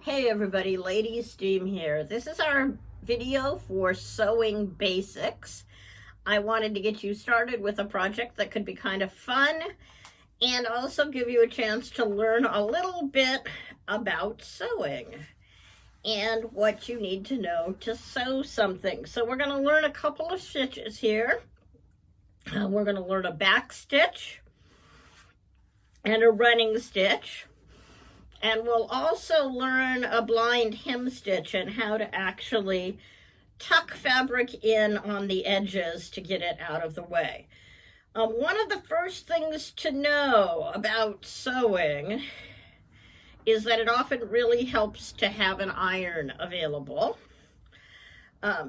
Hey everybody, Lady Steam here. This is our video for sewing basics. I wanted to get you started with a project that could be kind of fun and also give you a chance to learn a little bit about sewing and what you need to know to sew something. So we're going to learn a couple of stitches here. We're going to learn a back stitch and a running stitch. And we'll also learn a blind hem stitch and how to actually tuck fabric in on the edges to get it out of the way. One of the first things to know about sewing is that it often really helps to have an iron available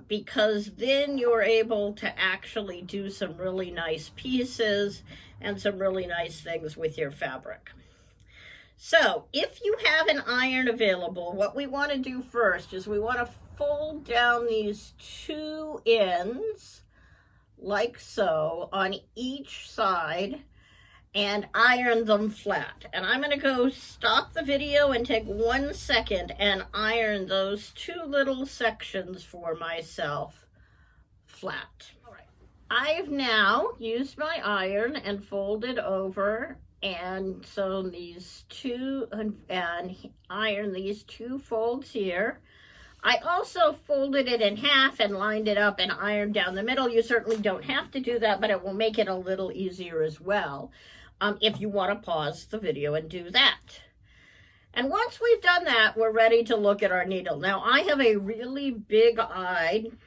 because then you're able to actually do some really nice pieces and some really nice things with your fabric. So if you have an iron available, what we want to do first is we want to fold down these two ends like so on each side and iron them flat. And I'm going to go stop the video and take 1 second and iron those two little sections for myself flat. All right. I've now used my iron and folded over and sewn these two and iron these two folds here. I also folded it in half and lined it up and ironed down the middle. You certainly don't have to do that, but it will make it a little easier as well if you want to pause the video and do that. And once we've done that, we're ready to look at our needle. Now I have a really big-eyed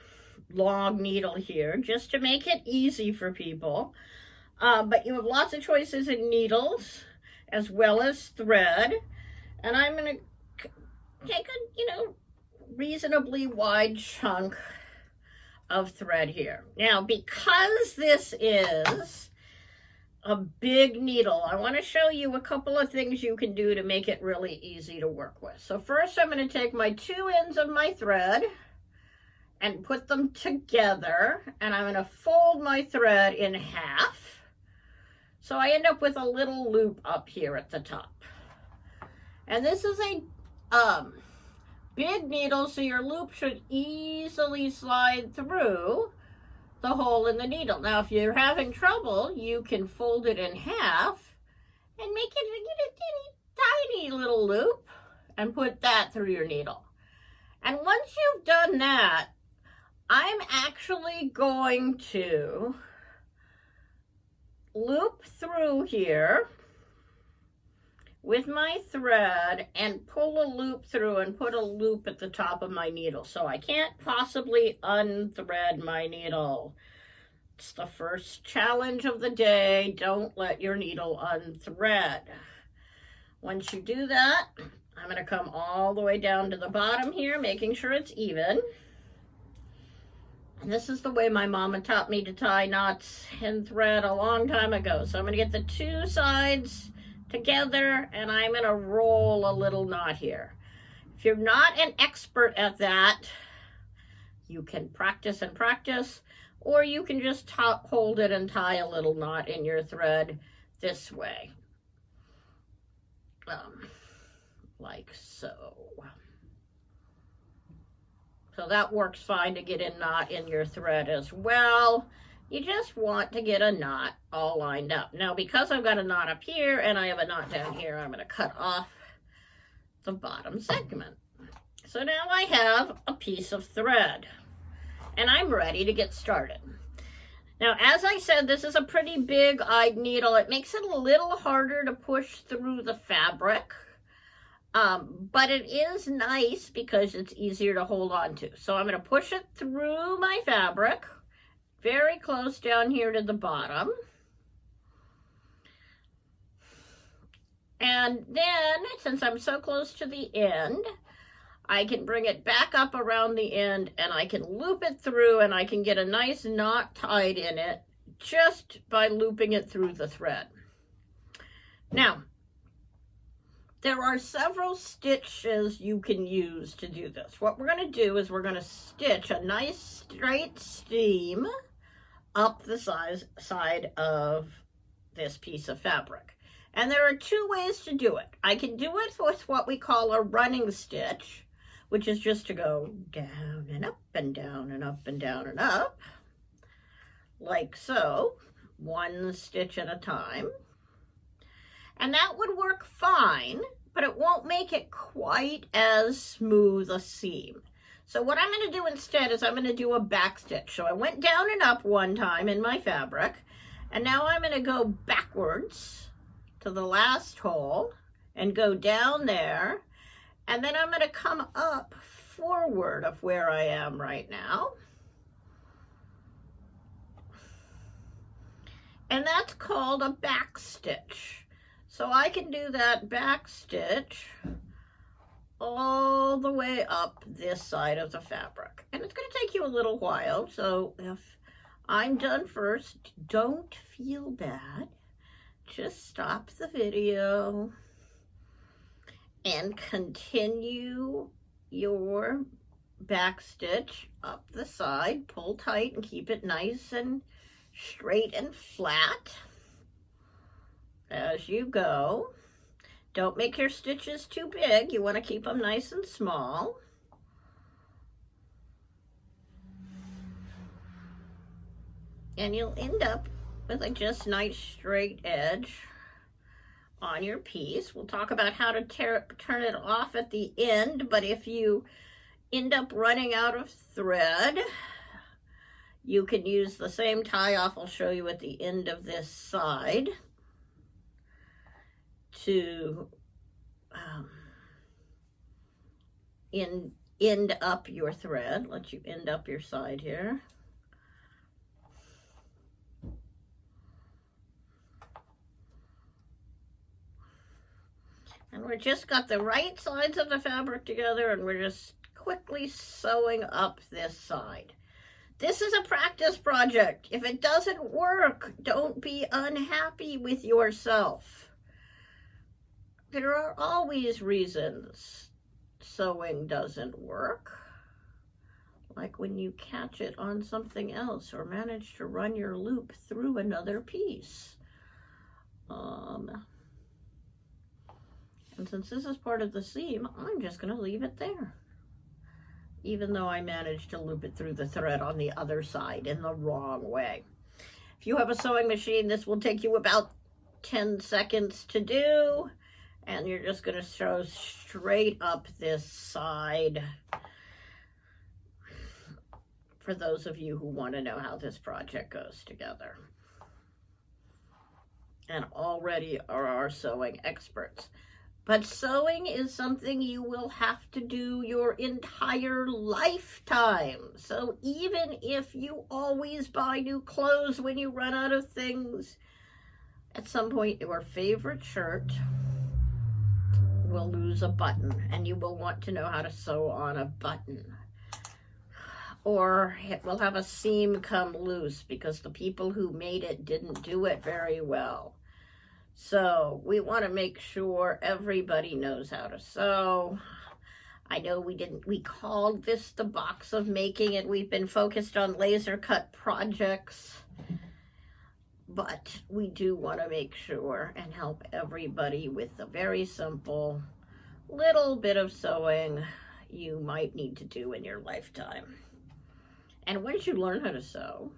long needle here just to make it easy for people. But you have lots of choices in needles as well as thread. And I'm going to take a, reasonably wide chunk of thread here. Now, because this is a big needle, I want to show you a couple of things you can do to make it really easy to work with. So first, I'm going to take my two ends of my thread and put them together. And I'm going to fold my thread in half. So I end up with a little loop up here at the top. And this is a big needle, so your loop should easily slide through the hole in the needle. Now, if you're having trouble, you can fold it in half and make it a tiny little loop and put that through your needle. And once you've done that, I'm actually going to loop through here with my thread and pull a loop through and put a loop at the top of my needle. So I can't possibly unthread my needle. It's the first challenge of the day. Don't let your needle unthread. Once you do that, I'm going to come all the way down to the bottom here, making sure it's even. And this is the way my mama taught me to tie knots in thread a long time ago. So I'm going to get the two sides together and I'm going to roll a little knot here. If you're not an expert at that, you can practice and practice, or you can just hold it and tie a little knot in your thread this way. Like so. So that works fine to get a knot in your thread as well. You just want to get a knot all lined up. Now, because I've got a knot up here and I have a knot down here, I'm going to cut off the bottom segment. So now I have a piece of thread and I'm ready to get started. Now, as I said, this is a pretty big-eyed needle. It makes it a little harder to push through the fabric. But it is nice because it's easier to hold on to. So I'm going to push it through my fabric, very close down here to the bottom. And then, since I'm so close to the end, I can bring it back up around the end and I can loop it through and I can get a nice knot tied in it just by looping it through the thread. Now, there are several stitches you can use to do this. What we're going to do is we're going to stitch a nice straight seam up the side of this piece of fabric. And there are two ways to do it. I can do it with what we call a running stitch, which is just to go down and up and down and up and down and up, like so, one stitch at a time. And that would work fine, but it won't make it quite as smooth a seam. So what I'm going to do instead is I'm going to do a back stitch. So I went down and up one time in my fabric, and now I'm going to go backwards to the last hole and go down there, and then I'm going to come up forward of where I am right now. And that's called a back stitch. So I can do that back stitch all the way up this side of the fabric. And it's going to take you a little while, so if I'm done first, don't feel bad. Just stop the video and continue your back stitch up the side. Pull tight and keep it nice and straight and flat as you go. Don't make your stitches too big. You want to keep them nice and small. And you'll end up with a just nice straight edge on your piece. We'll talk about how to turn it off at the end, but if you end up running out of thread, you can use the same tie off I'll show you at the end of this side to end up your thread. Let you end up your side here. And we're just got the right sides of the fabric together, and we're just quickly sewing up this side. This is a practice project. If it doesn't work, don't be unhappy with yourself. There are always reasons sewing doesn't work, like when you catch it on something else or manage to run your loop through another piece. And since this is part of the seam, I'm just going to leave it there, even though I managed to loop it through the thread on the other side in the wrong way. If you have a sewing machine, this will take you about 10 seconds to do, and you're just going to sew straight up this side for those of you who want to know how this project goes together and already are our sewing experts. But sewing is something you will have to do your entire lifetime. So even if you always buy new clothes when you run out of things, at some point your favorite shirt will lose a button, and you will want to know how to sew on a button. Or it will have a seam come loose because the people who made it didn't do it very well. So we want to make sure everybody knows how to sew. I know we called this the box of making, and we've been focused on laser cut projects, but we do want to make sure and help everybody with a very simple little bit of sewing you might need to do in your lifetime. And once you learn how to sew,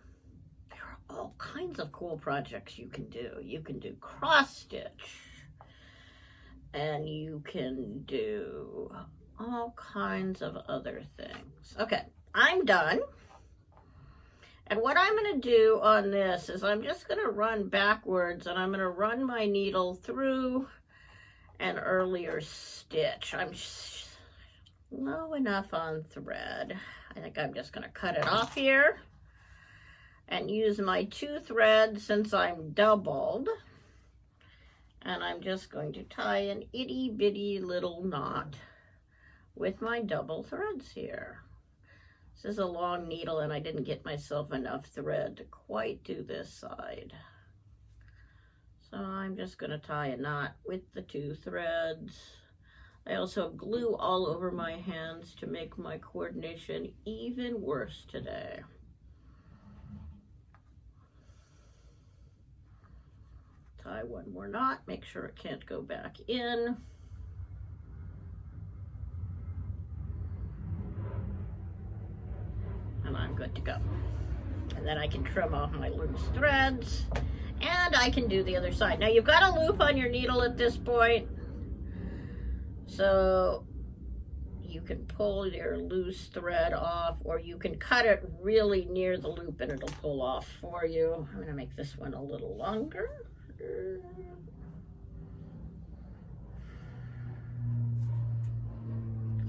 all kinds of cool projects you can do. You can do cross stitch, and you can do all kinds of other things. Okay, I'm done. And what I'm going to do on this is I'm just going to run backwards, and I'm going to run my needle through an earlier stitch. I'm low enough on thread. I think I'm just going to cut it off here and use my 2 threads since I'm doubled. And I'm just going to tie an itty bitty little knot with my double threads here. This is a long needle, and I didn't get myself enough thread to quite do this side. So I'm just going to tie a knot with the 2 threads. I also have glue all over my hands to make my coordination even worse today. tie one more knot, make sure it can't go back in. And I'm good to go. And then I can trim off my loose threads, and I can do the other side. Now you've got a loop on your needle at this point, so you can pull your loose thread off, or you can cut it really near the loop and it'll pull off for you. I'm gonna make this one a little longer.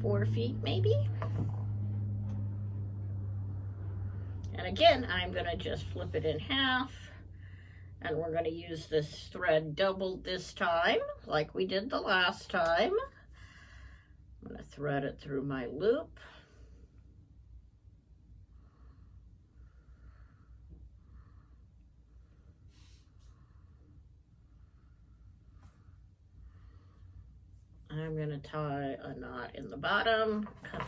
4 feet maybe. And again, I'm gonna just flip it in half, and we're gonna use this thread doubled this time, like we did the last time. I'm gonna thread it through my loop. I'm gonna tie a knot in the bottom,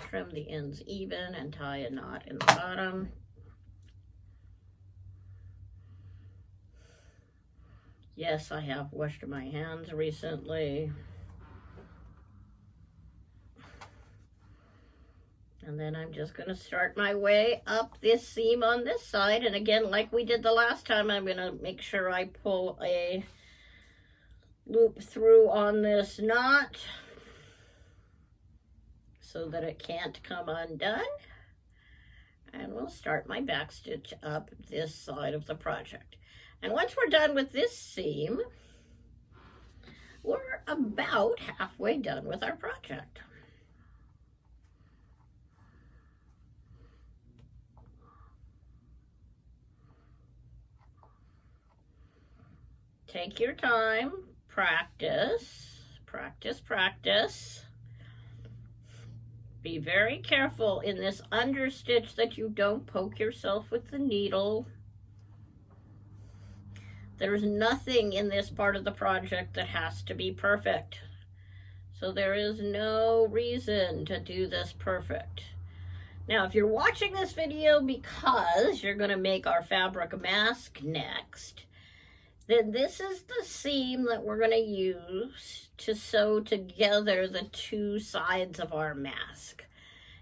trim the ends even, and tie a knot in the bottom. Yes, I have washed my hands recently. And then I'm just going to start my way up this seam on this side. And again, like we did the last time, I'm going to make sure I pull a loop through on this knot so that it can't come undone. And we'll start my back stitch up this side of the project. And once we're done with this seam, we're about halfway done with our project. Take your time, practice, practice, practice. Be very careful in this understitch that you don't poke yourself with the needle. There's nothing in this part of the project that has to be perfect. So there is no reason to do this perfect. Now, if you're watching this video because you're going to make our fabric mask next, then this is the seam that we're going to use to sew together the two sides of our mask.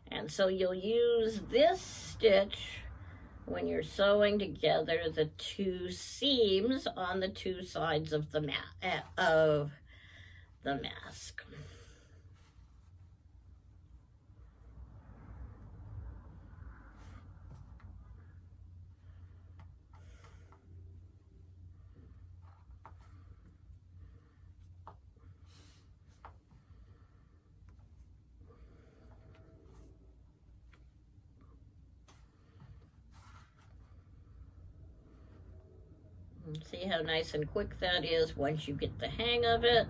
And so you'll use this stitch when you're sewing together the two seams on the two sides of the mask. See how nice and quick that is once you get the hang of it.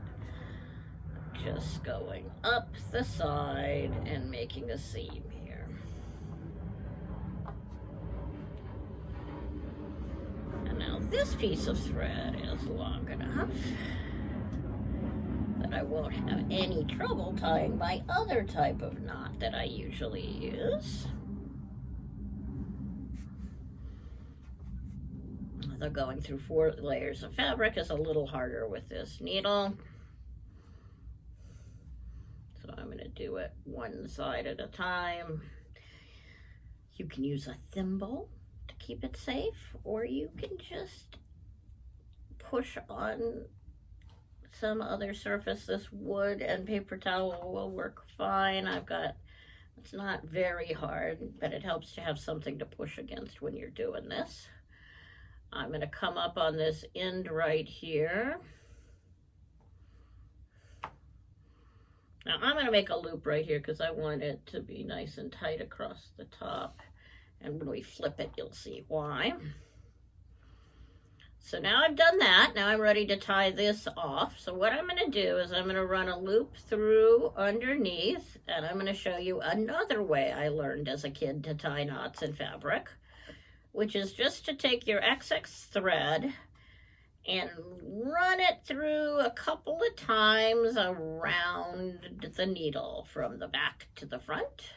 Just going up the side and making a seam here. And now this piece of thread is long enough that I won't have any trouble tying my other type of knot that I usually use. Although going through 4 layers of fabric is a little harder with this needle. So I'm going to do it one side at a time. You can use a thimble to keep it safe, or you can just push on some other surface. This wood and paper towel will work fine. It's not very hard, but it helps to have something to push against when you're doing this. I'm going to come up on this end right here. Now I'm going to make a loop right here because I want it to be nice and tight across the top. And when we flip it, you'll see why. So now I've done that. Now I'm ready to tie this off. So what I'm going to do is I'm going to run a loop through underneath, and I'm going to show you another way I learned as a kid to tie knots in fabric, which is just to take your XX thread and run it through a couple of times around the needle from the back to the front.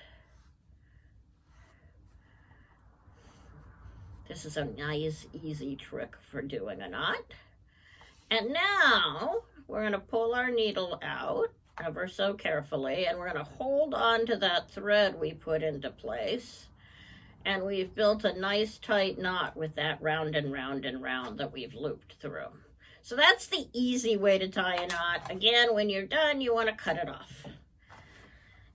This is a nice, easy trick for doing a knot. And now we're going to pull our needle out ever so carefully, and we're going to hold on to that thread we put into place. And we've built a nice tight knot with that round and round and round that we've looped through. So that's the easy way to tie a knot. Again, when you're done, you want to cut it off.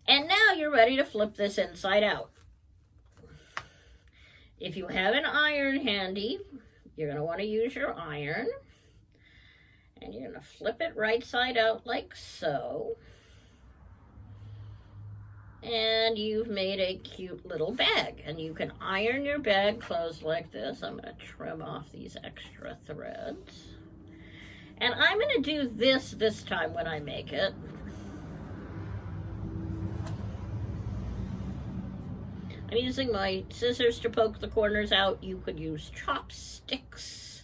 And now you're ready to flip this inside out. If you have an iron handy, you're going to want to use your iron. And you're going to flip it right side out like so. And you've made a cute little bag. And you can iron your bag closed like this. I'm going to trim off these extra threads. And I'm going to do this time when I make it. I'm using my scissors to poke the corners out. You could use chopsticks.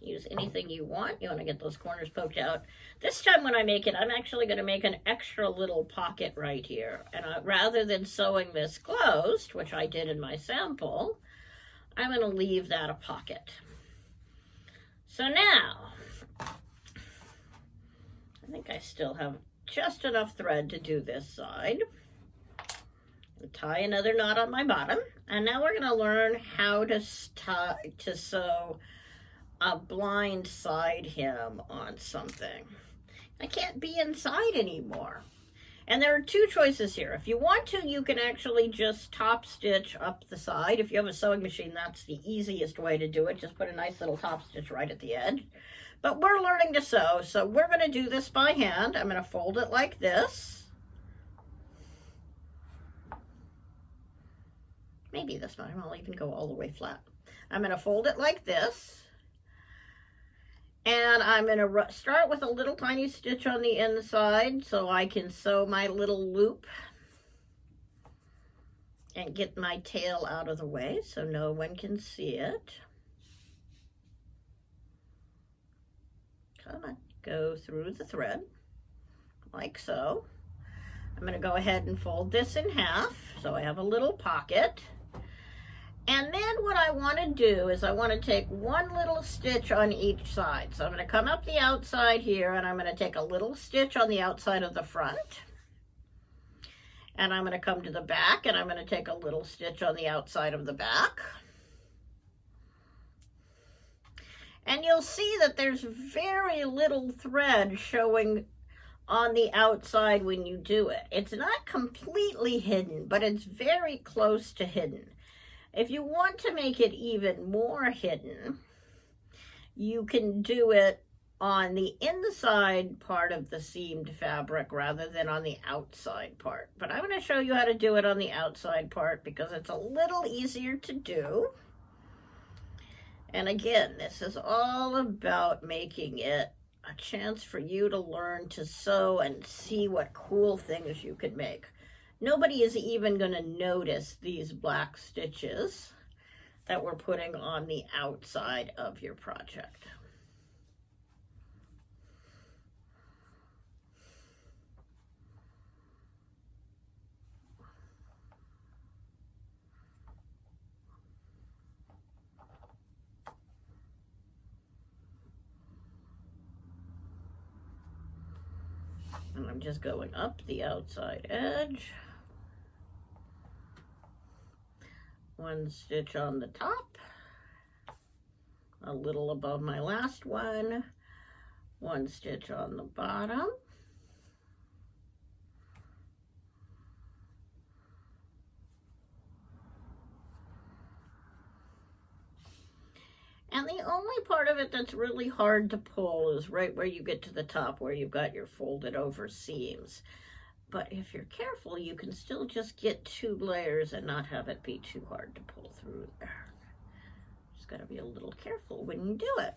Use anything you want. You want to get those corners poked out. This time when I make it, I'm actually going to make an extra little pocket right here. And rather than sewing this closed, which I did in my sample, I'm going to leave that a pocket. So now, I think I still have just enough thread to do this side. Tie another knot on my bottom, and now we're going to learn how to sew a blind side hem on something. I can't be inside anymore. And there are two choices here. If you want to, you can actually just top stitch up the side. If you have a sewing machine, that's the easiest way to do it. Just put a nice little top stitch right at the edge. But we're learning to sew, so we're going to do this by hand. I'm going to fold it like this. Maybe this time I'll even go all the way flat. I'm going to fold it like this. And I'm going to start with a little tiny stitch on the inside so I can sew my little loop and get my tail out of the way so no one can see it. Come on, go through the thread like so. I'm going to go ahead and fold this in half so I have a little pocket. And then what I want to do is I want to take one little stitch on each side. So I'm going to come up the outside here, and I'm going to take a little stitch on the outside of the front. And I'm going to come to the back, and I'm going to take a little stitch on the outside of the back. And you'll see that there's very little thread showing on the outside when you do it. It's not completely hidden, but it's very close to hidden. If you want to make it even more hidden, you can do it on the inside part of the seamed fabric rather than on the outside part. But I'm going to show you how to do it on the outside part because it's a little easier to do. And again, this is all about making it a chance for you to learn to sew and see what cool things you could make. Nobody is even going to notice these black stitches that we're putting on the outside of your project. And I'm just going up the outside edge. One stitch on the top, a little above my last one, one stitch on the bottom, and the only part of it that's really hard to pull is right where you get to the top where you've got your folded over seams. But if you're careful, you can still just get 2 layers and not have it be too hard to pull through there. Just got to be a little careful when you do it.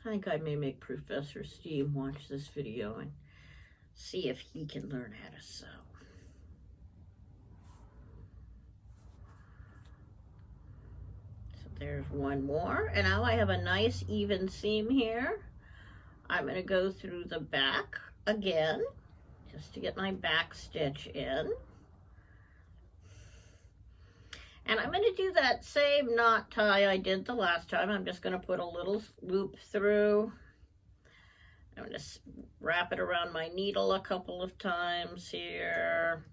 I think I may make Professor Steam watch this video and see if he can learn how to sew. So There's one more, and now I have a nice even seam here. I'm going to go through the back again, just to get my back stitch in. And I'm going to do that same knot tie I did the last time. I'm just going to put a little loop through. I'm going to wrap it around my needle a couple of times here.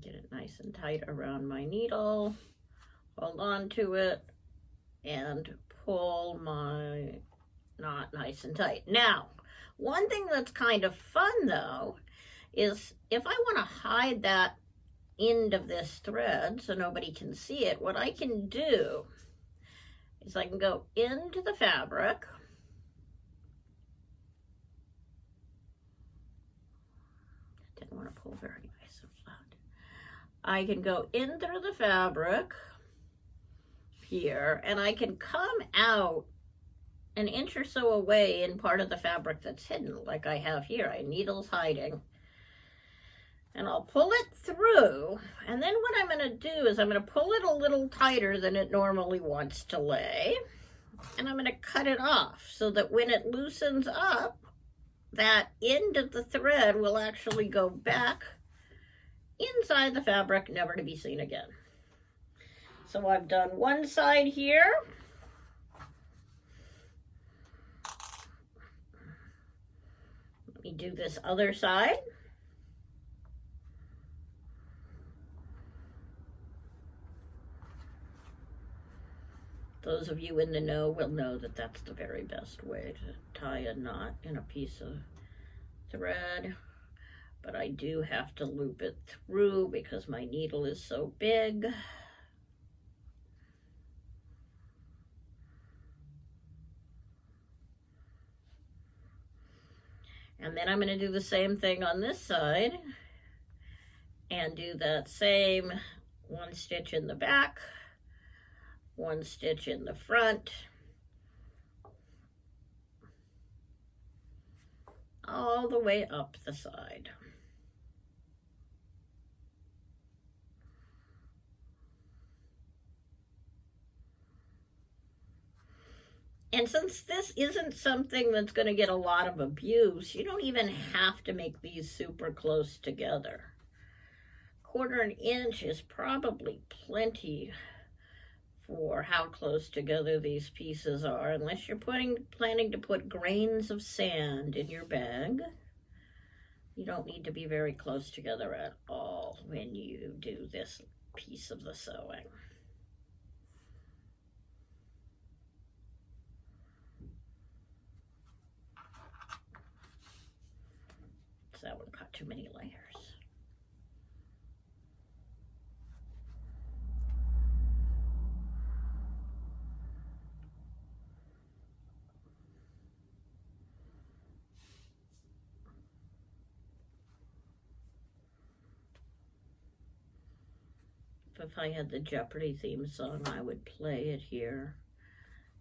Get it nice and tight around my needle. Hold on to it and pull my knot nice and tight. Now, one thing that's kind of fun though is if I want to hide that end of this thread so nobody can see it, what I can do is I can go into the fabric, didn't want to pull very nice and flat. I can go in through the fabric here, and I can come out an inch or so away in part of the fabric that's hidden, like I have here. I needle's hiding. And I'll pull it through, and then what I'm going to do is I'm going to pull it a little tighter than it normally wants to lay, and I'm going to cut it off so that when it loosens up, that end of the thread will actually go back inside the fabric, never to be seen again. So I've done one side here. Let me do this other side. Those of you in the know will know that that's the very best way to tie a knot in a piece of thread. But I do have to loop it through because my needle is so big. And then I'm going to do the same thing on this side and do that same one stitch in the back, one stitch in the front, all the way up the side. And since this isn't something that's going to get a lot of abuse, you don't even have to make these super close together. 1/4 inch is probably plenty for how close together these pieces are, unless you're planning to put grains of sand in your bag. You don't need to be very close together at all when you do this piece of the sewing. So that one cut too many layers. If I had the Jeopardy theme song, I would play it here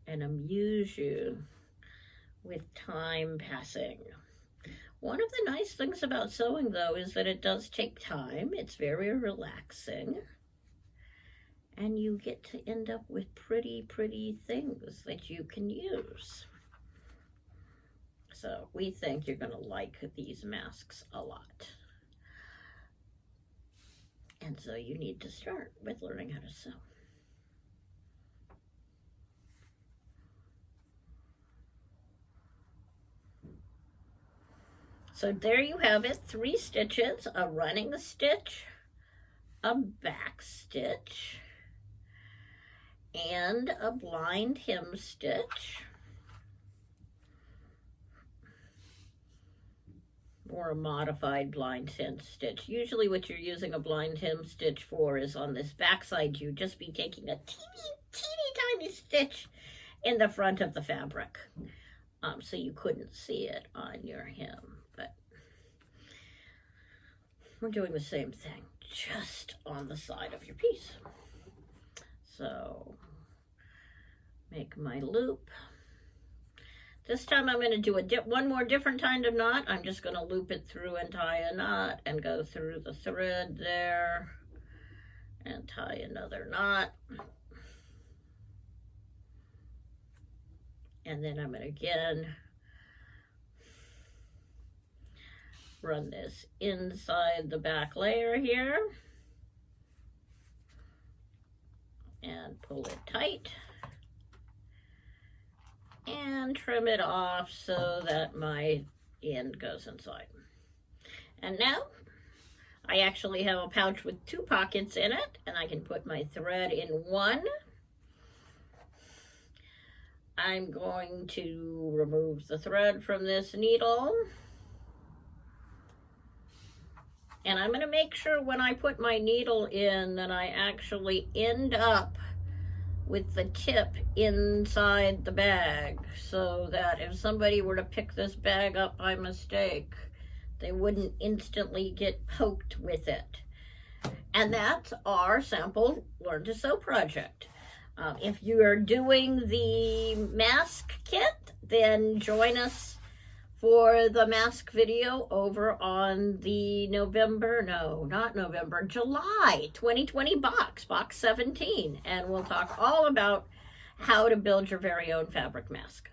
and amuse you with time passing. One of the nice things about sewing, though, is that it does take time. It's very relaxing. And you get to end up with pretty, pretty things that you can use. So we think you're going to like these masks a lot. And so you need to start with learning how to sew. So there you have it, 3 stitches, a running stitch, a back stitch, and a blind hem stitch, or a modified blind hem stitch. Usually what you're using a blind hem stitch for is on this back side, you'd just be taking a teeny tiny stitch in the front of the fabric. So you couldn't see it on your hem, but we're doing the same thing, just on the side of your piece. So make my loop. This time I'm going to do one more different kind of knot. I'm just going to loop it through and tie a knot and go through the thread there and tie another knot. And then I'm going to again run this inside the back layer here and pull it tight and trim it off so that my end goes inside. And now I actually have a pouch with 2 pockets in it, and I can put my thread in one. I'm going to remove the thread from this needle. And I'm going to make sure when I put my needle in that I actually end up with the tip inside the bag, so that if somebody were to pick this bag up by mistake, they wouldn't instantly get poked with it. And that's our sample Learn to Sew project. If you are doing the mask kit, then join us for the mask video over on the July 2020 box 17. And we'll talk all about how to build your very own fabric mask.